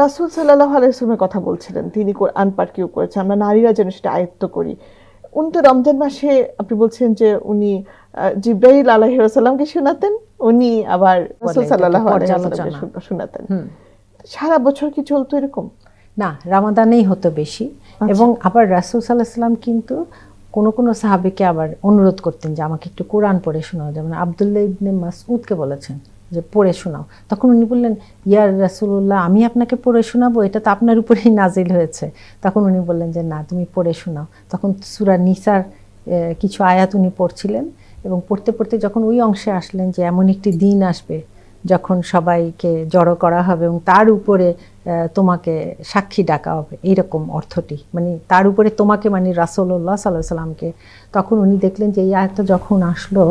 রাসূল সাল্লাল্লাহু আলাইহি ওয়াসাল্লামের কথা বলছিলেন, তিনি কোরআন পাঠ কেউ করেছে, আমরা নারীরা যেন সেটা আয়ত্ত করি। উনি তো রমজান মাসে আপনি বলছেন যে উনি জিবরাইল আলাইহিস সালামকে শোনাতেন, উনি আবার রাসূল সাল্লাল্লাহু আলাইহি ওয়াসাল্লামকে শোনাতেন। সারা বছর কি চলতো এরকম? না, রমাদানেই হতো বেশি। এবং আবার রাসূল সাল্লাল্লাহু আলাইহি ওয়াসাল্লাম কিন্তু কোনো সাহাবীকে আবার অনুরোধ করতেন যে আমাকে একটু কোরআন পড়ে শোনাও, যেমন আব্দুল্লাহ ইবনে মাসউদকে বলেছেন যে পড়ে শোনাও। তখন উনি বললেন, ইয়া রাসূলুল্লাহ, আমি আপনাকে পড়ে শোনাবো, এটা তো আপনার উপরেই নাজিল হয়েছে। তখন উনি বললেন যে না, তুমি পড়ে শোনাও। তখন সূরা নিসার কিছু আয়াত উনি পড়ছিলেন এবং পড়তে পড়তে যখন ওই অংশে আসলেন যে এমন একটি দিন আসবে যখন সবাইকে জড়ো করা হবে এবং তার উপরে তোমাকে সাক্ষী ডাকা হবে, এইরকম অর্থটি, মানে তার উপরে তোমাকে, মানে রাসূলুল্লাহ সাল্লাল্লাহু আলাইহি সাল্লামকে। তখন উনি দেখলেন যে এই আয়াতটা যখন আসলো,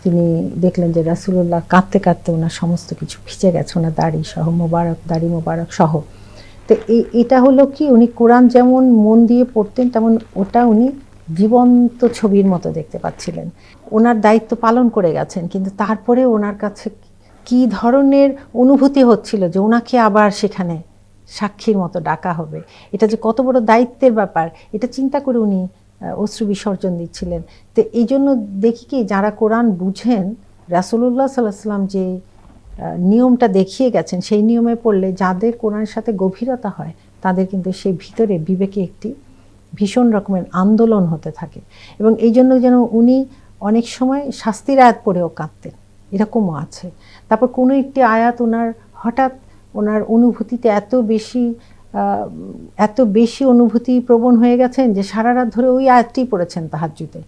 তিনি দেখলেন যে রাসূলুল্লাহ কাঁদতে কাঁদতে ওনার সমস্ত কিছু ভিজে গেছে, ওনার দাড়ি সহ, দাড়ি মোবারক সহ। তো এটা হলো কি, উনি কোরআন যেমন মন দিয়ে পড়তেন, তেমন ওটা উনি জীবন্ত ছবির মতো দেখতে পাচ্ছিলেন। ওনার দায়িত্ব পালন করে গেছেন, কিন্তু তারপরে ওনার কাছে কি ধরনের অনুভূতি হচ্ছিল যে ওনাকে আবার সেখানে সাক্ষীর মতো ডাকা হবে, এটা যে কত বড় দায়িত্বের ব্যাপার, এটা চিন্তা করে উনি অশ্রু বিসর্জন দিচ্ছিলেন। তো এই জন্য দেখি কি, যারা কোরআন বুঝেন, রাসূলুল্লাহ সাল্লাল্লাহু আলাইহি ওয়াসাল্লাম যে নিয়মটা দেখিয়ে গেছেন, সেই নিয়মে পড়লে যাদের কোরআনের সাথে গভীরতা হয়, তাদের কিন্তু সেই ভিতরে বিবেকে একটি ভীষণ রকমের আন্দোলন হতে থাকে। এবং এই জন্য যেন উনি অনেক সময় শাস্তির আয়াত পড়েও কাঁদতেন, এরকমও আছে। তারপর কোনো একটি আয়াত ওনার হঠাৎ ওনার অনুভূতিতে এত বেশি অনুভূতি প্রবণ হয়ে গেছেন যে সারা রাত ধরে ওই আয়াতটি পড়েছেন তাহাজ্জুদে,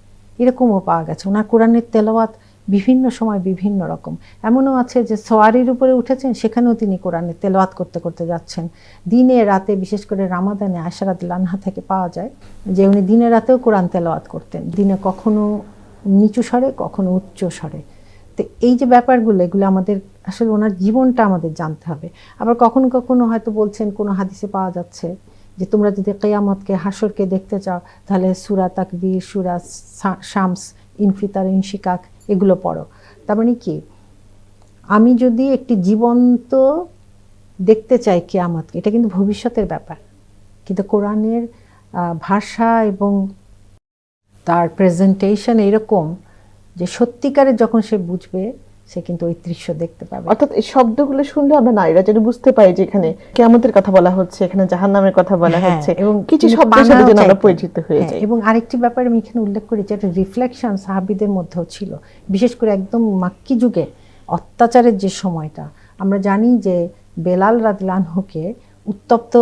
এরকমও পাওয়া গেছে। ওনার কোরআনের তেলাওয়াত বিভিন্ন সময় বিভিন্ন রকম। এমনও আছে যে সোয়ারির উপরে উঠেছেন, সেখানেও তিনি কোরআনের তেলাওয়াত করতে করতে যাচ্ছেন। দিনে রাতে, বিশেষ করে রামাদানে আয়েশা রাদিয়াল্লাহু আনহা থেকে পাওয়া যায় যে উনি দিনে রাতেও কোরআন তেলাওয়াত করতেন, দিনে কখনো নিচু স্বরে, কখনো উচ্চ স্বরে। তো এই যে ব্যাপারগুলো, এগুলো আমাদের আসলে ওনার জীবনটা আমাদের জানতে হবে। আবার কখনো কখনো হয়তো বলছেন, কোনো হাদিসে পাওয়া যাচ্ছে যে তোমরা যদি কিয়ামতকে, হাসরকে দেখতে চাও, তাহলে সূরা তাকবীর, সূরা শামস, ইনফিতার, ইনশিকাক এগুলো পড়ো। তার মানে কি, আমি যদি একটি জীবন্ত দেখতে চাই কিয়ামতকে, এটা কিন্তু ভবিষ্যতের ব্যাপার, কিন্তু কোরআনের ভাষা এবং তার প্রেজেন্টেশন এরকম যে সত্যিকারে যখন সে বুঝবে, সে কিন্তু ওই দৃশ্য দেখতে পাবে। অর্থাৎ এই শব্দগুলো শুনলে আমরা নারীরা যেন বুঝতে পারি যে এখানে কিয়ামতের কথা বলা হচ্ছে, এখানে জাহান্নামের কথা বলা হচ্ছে, এবং কিছু শব্দের সাথে যেন আমরা পরিচিত হয়ে যাই। এবং আরেকটি ব্যাপার আমি এখানে উল্লেখ করি, যে একটা রিফ্লেকশন সাহাবীদের মধ্যেও ছিল, বিশেষ করে একদম মাক্কি যুগে অত্যাচারের যে সময়টা। আমরা জানি যে বেলাল রাদিয়াল্লাহু আনহুকে উত্তপ্ত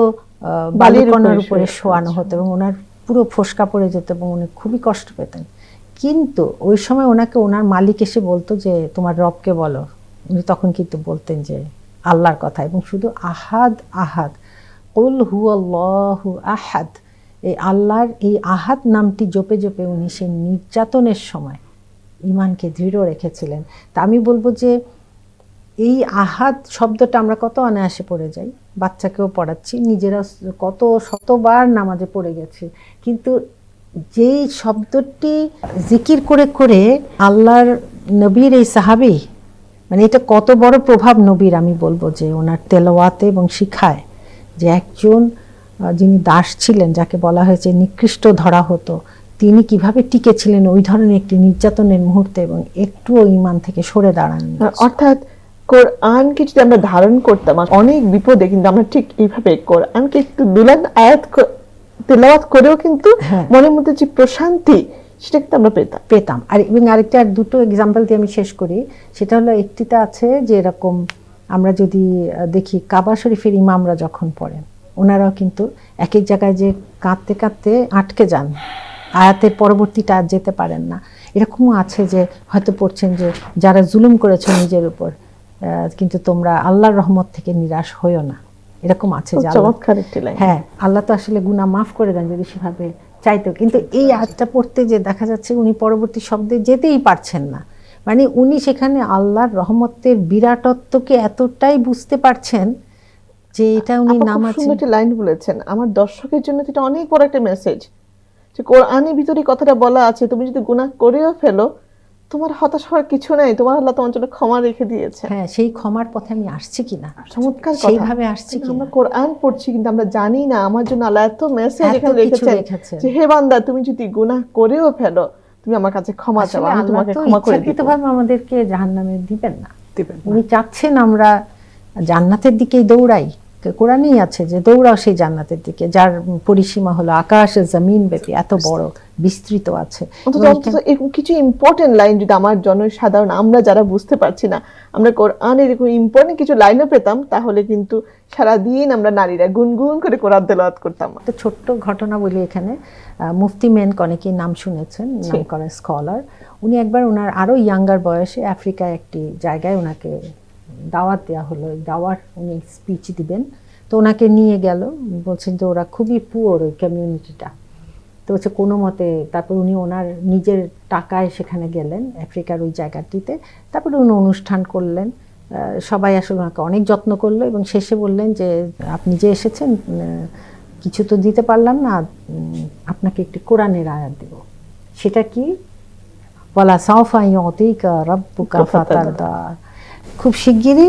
বালিকণার উপরে শোয়ানো হতো এবং ওনার পুরো ফোসকা পড়ে যেত এবং উনি খুবই কষ্ট পেতেন। কিন্তু ওই সময় ওনাকে ওনার মালিক এসে বলতো যে তোমার রবকে বলো, উনি তখন কিন্তু বলতেন যে আল্লাহর কথা, এবং শুধু আহাদ আহাদ, কুল হুয়াল্লাহু আহাদ, এই আল্লাহর এই আহাদ নামটি জপে জপে উনি সেই নির্যাতনের সময় ঈমানকে দৃঢ় রেখেছিলেন। তা আমি বলবো যে এই আহাদ শব্দটা আমরা কত অনায়াসে পড়ে যাই, বাচ্চাকেও পড়াচ্ছি, নিজেরা কত শতবার নামাজে পড়ে গেছি, কিন্তু যেই শব্দটি জিকির করে করে আল্লাহর নবীর এই সাহাবী, মানে এটা কত বড় প্রভাব নবীর, আমি বলবো যে ওনার তেলাওয়াতে এবং শিখায়, যে একজন যিনি দাস ছিলেন, যাকে বলা হয়েছে নিকৃষ্ট ধরা হতো, তিনি কিভাবে টিকে ছিলেন ওই ধরনের একটি নির্যাতনের মুহূর্তে এবং একটুও ঈমান থেকে সরে দাঁড়ান। অর্থাৎ কোরআনকে যদি আমরা ধারণ করতাম অনেক বিপদে, কিন্তু আমরা ঠিক এইভাবে কোরআনকে একটু দুলান আয়াত তেলাওয়াত করেও কিন্তু মনের মধ্যে যে প্রশান্তি, সেটা কিন্তু আমরা পেতাম। আর এবং আরেকটা, আর দুটো এক্সাম্পল দিয়ে আমি শেষ করি। সেটা হলো, একটিতে আছে যে এরকম আমরা যদি দেখি কাবা শরীফের ইমামরা যখন পড়েন, ওনারাও কিন্তু এক এক জায়গায় যে কাঁদতে কাঁদতে আটকে যান, আয়াতের পরবর্তীটা আর যেতে পারেন না। এরকমও আছে যে হয়তো পড়ছেন যে যারা জুলুম করেছে নিজের উপর, কিন্তু তোমরা আল্লাহর রহমত থেকে নিরাশ হইও না, এরকম আছে। হ্যাঁ, আল্লাহ তো আসলে গুনাহ মাফ করে দেন যদি সেভাবে চাইতো। কিন্তু এই আয়াতটা পড়তে যে দেখা যাচ্ছে উনি পরবর্তী শব্দে যেতেই পারছেন না, মানে উনি সেখানে আল্লাহর রহমতের বিরাটত্বকে এতটাই বুঝতে পারছেন যে এটা উনি নামাজে লাইন বলেছেন। আমার দর্শকের জন্য এটা অনেক বড় একটা মেসেজ, যে কোরআনের ভিতরে কথাটা বলা আছে, তুমি যদি গুনাহ করেও ফেলো তোমার হতাশ হওয়ার কিছু নাই, তোমার আল্লাহ তোমার জন্য ক্ষমা রেখে দিয়েছে। হ্যাঁ, সেই ক্ষমার পথে আমি আসছি কিনা, চমৎকার কথা। সেইভাবে আসছি কিন্তু কিনা। আমরা কোরআন পড়ছি কিন্তু আমরা জানি না আমার জন্য আল্লাহ এত মেসেজ এত এখানে কিছু রেখেছেন রেখেছেন। যে হে বান্দা তুমি যদি গুনাহ করেও ফেলো তুমি আমার কাছে ক্ষমা চাও, আসলে আমি আল্লাহ তোমাকে তো ক্ষমা করে দিব। ইচ্ছাকৃতভাবে আমাদেরকে জাহান্নামে দিবেন না, দিবেন না। উনি চাচ্ছেন আমরা জান্নাতের দিকেই দৌড়াই। কোরআনেই আছে যে দৌড়াও সেই জান্নাতের দিকে যার পরিসীমা হলো আকাশ জমিন ব্যাপী, এত বড় বিস্তৃত আছে। অন্তত এবং অন্তত এরকম কিছু ইম্পর্টেন্ট লাইন যদি আমার জনসাধারণ আমরা যারা বুঝতে পারছি না আমরা কোরআনের এরকম ইম্পর্টেন্ট কিছু লাইনও পেতাম তাহলে কিন্তু সারাদিন আমরা নারীরা গুনগুন করে কোরআন তেলাওয়াত করতাম। একটা ছোট্ট ঘটনা বলি এখানে। মুফতি মেনক অনেকেই নাম শুনেছেন, নাম করা স্কলার। উনি একবার ওনার আরো ইয়াঙ্গার বয়সে আফ্রিকায় একটি জায়গায় ওনাকে দাওয়াত দেওয়া হলো, ওই দাওয়ার উনি স্পিচ দিবেন। তো ওনাকে নিয়ে গেল, বলছেন যে ওরা খুবই পুয়ার ওই কমিউনিটিটা। তো হচ্ছে কোনো মতে তারপর উনি ওনার নিজের টাকায় সেখানে গেলেন আফ্রিকার ওই জায়গাটিতে। তারপরে উনি অনুষ্ঠান করলেন, সবাই আসলে ওনাকে অনেক যত্ন করলো এবং শেষে বললেন যে আপনি যে এসেছেন কিছু তো দিতে পারলাম না, আপনাকে একটি কোরআনের আয়াত দেব। সেটা কি? ওয়ালা সাওফা ইউতিকা রাব্বুকা ফাতারদা, খুব শিগগিরই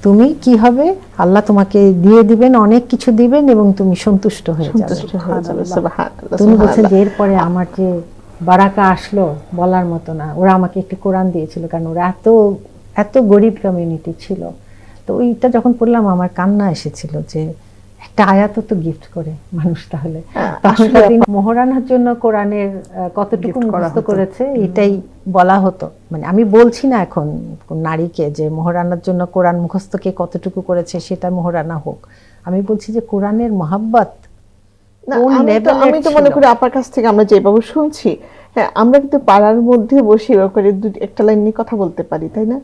তুমি কি হবে, আল্লাহ তোমাকে দিয়ে দিবেন, অনেক কিছু দিবেন এবং তুমি সন্তুষ্ট হয়ে যাবে। সন্তুষ্ট হয়ে যাবে। সুবহানাল্লাহ, তুমি বলছেন সুবহানাল্লাহ। যে এরপরে আমার যে বারাকা আসলো বলার মতো না, ওরা আমাকে একটি কোরআন দিয়েছিল কারণ ওরা এত এত গরিব কমিউনিটি ছিল। তো ওইটা যখন পড়লাম আমার কান্না এসেছিল যে একটা আয়াত তো গিফট করে মানুষ, তাহলে তখনকার দিন মোহরানার জন্য কোরআনের কতটুকু Gift করা মুখস্থ হতো। করেছে এটাই বলা হতো। মানে আমি বলছি না এখন কোন নারীকে যে মোহরানার জন্য কোরআন মুখস্থকে কতটুকু করেছে সেটা মোহরানা হোক, আমি বলছি যে কোরআনের মহাব্বত না, কোন আমি তো লেভেলের মনে ছিল। করি আপার কাছ থেকে আমরা যেভাবে শুনছি, হ্যাঁ আমরা কিন্তু পাড়ার মধ্যে বসে এভাবে করে একটা লাইন নিয়ে কথা বলতে পারি, তাই না?